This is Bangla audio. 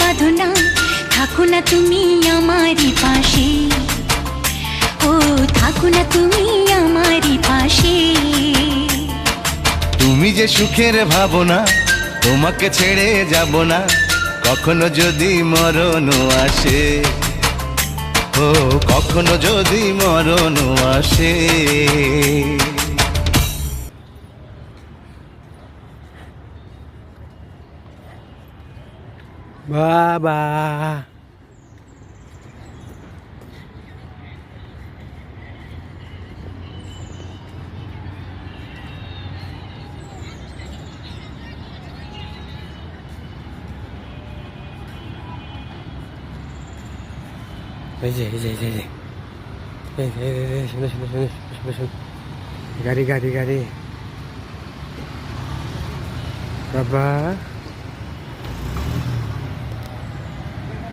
বাঁধো না, থাকো না তুমি আমারই পাশে, ও থাকো না তুমি আমারই পাশে। তুমি যে সুখের ভাবনা, তোমাকে ছেড়ে যাব না, কখনো যদি মরণ আসে, ও কখনো যদি মরণ আসে। বাবা এই যে এই যে এই যে শুনে শুনে শুনে শুনে শুনে গাড়ি গাড়ি গাড়ি বাবা